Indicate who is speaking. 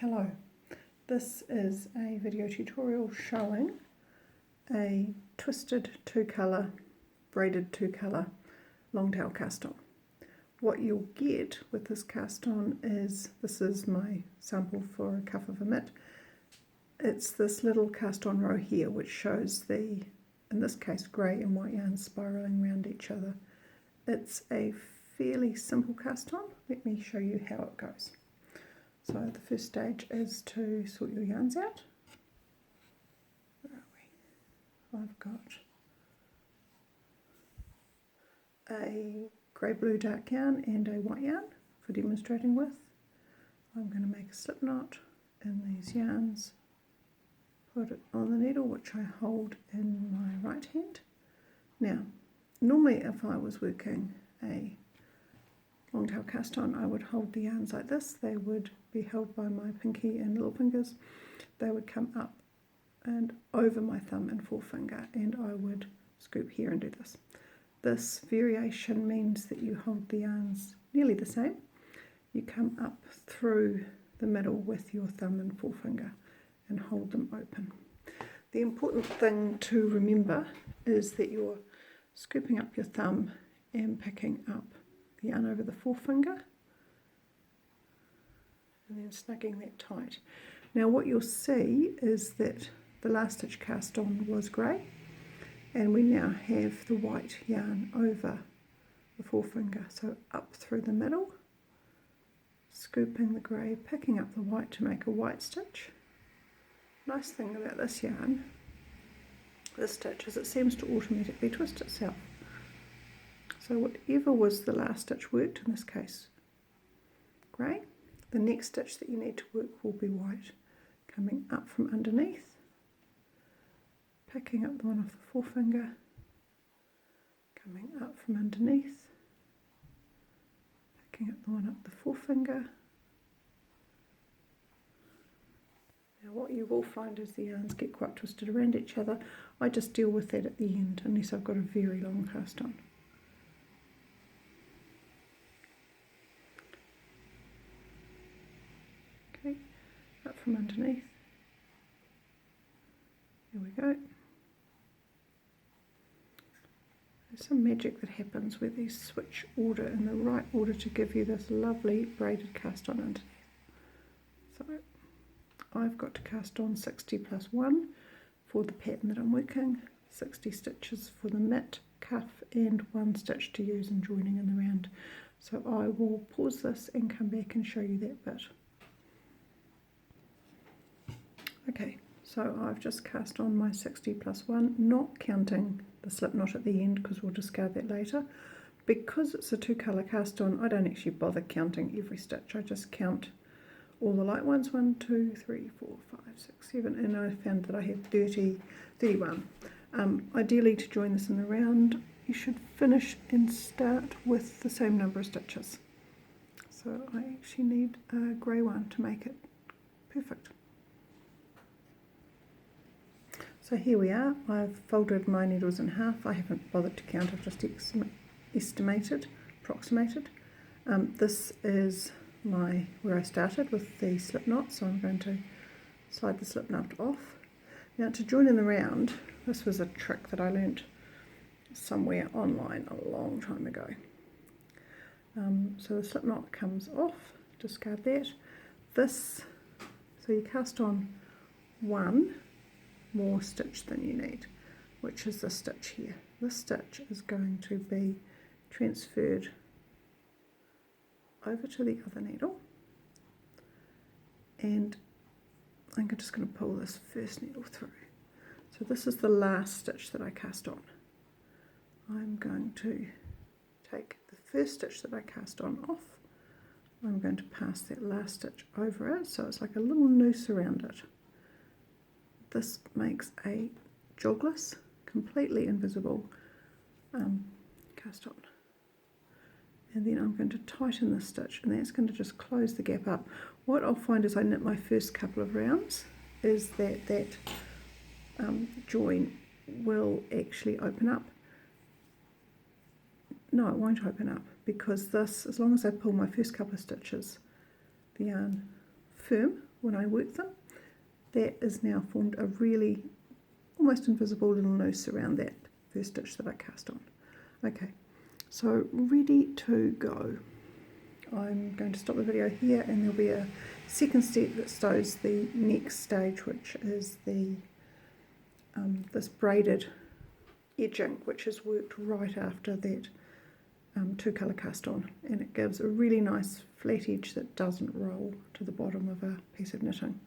Speaker 1: Hello, this is a video tutorial showing a twisted 2-colour, braided 2-colour long-tail cast on. What you'll get with this cast on is, this is my sample for a cuff of a mitt, it's this little cast on row here which shows the, in this case, grey and white yarns spiralling around each other. It's a fairly simple cast on. Let me show you how it goes. So the first stage is to sort your yarns out. Where are we? I've got a grey blue dark yarn and a white yarn for demonstrating with. I'm going to make a slip knot in these yarns, put it on the needle which I hold in my right hand. Now, normally if I was working a long tail cast on, I would hold the yarns like this. They would be held by my pinky and little fingers. They would come up and over my thumb and forefinger, and I would scoop here and do this. This variation means that you hold the yarns nearly the same. You come up through the middle with your thumb and forefinger and hold them open. The important thing to remember is that you're scooping up your thumb and picking up the yarn over the forefinger and then snugging that tight. Now what you'll see is that the last stitch cast on was grey, and we now have the white yarn over the forefinger, so up through the middle, scooping the grey, picking up the white to make a white stitch. Nice thing about this yarn, this stitch, is it seems to automatically twist itself. So whatever was the last stitch worked, in this case grey, the next stitch that you need to work will be white. Coming up from underneath, picking up the one off the forefinger, coming up from underneath, picking up the one up the forefinger. Now what you will find is the yarns get quite twisted around each other. I just deal with that at the end unless I've got a very long cast on. Okay, up from underneath. There we go. There's some magic that happens where these switch order in the right order to give you this lovely braided cast on underneath. So I've got to cast on 60 plus 1 for the pattern that I'm working, 60 stitches for the mitt, cuff, and 1 stitch to use in joining in the round. So I will pause this and come back and show you that bit. Okay, so I've just cast on my 60 plus 1, not counting the slip knot at the end because we'll discard that later. Because it's a 2-colour cast on, I don't actually bother counting every stitch. I just count all the light ones, 1, 2, 3, 4, 5, 6, 7, and I found that I have 31. Ideally, to join this in the round, you should finish and start with the same number of stitches. So I actually need a grey one to make it perfect. So here we are. I've folded my needles in half. I haven't bothered to count, I've just approximated. This is where I started with the slip knot, so I'm going to slide the slip knot off. Now to join in the round, this was a trick that I learnt somewhere online a long time ago. So the slip knot comes off, discard that. So you cast on 1 more stitch than you need, which is this stitch here. This stitch is going to be transferred over to the other needle, and I'm just going to pull this first needle through. So this is the last stitch that I cast on. I'm going to take the first stitch that I cast on off. I'm going to pass that last stitch over it, so it's like a little noose around it. This makes a jogless, completely invisible cast on. And then I'm going to tighten this stitch, and that's going to just close the gap up. What I'll find as I knit my first couple of rounds is that join will actually open up. No, it won't open up, because this, as long as I pull my first couple of stitches, the yarn firm when I work them, that is now formed a really almost invisible little noose around that first stitch that I cast on. Okay, so ready to go. I'm going to stop the video here, and there'll be a second step that shows the next stage, which is the this braided edging, which is worked right after that two colour cast on, and it gives a really nice flat edge that doesn't roll to the bottom of a piece of knitting.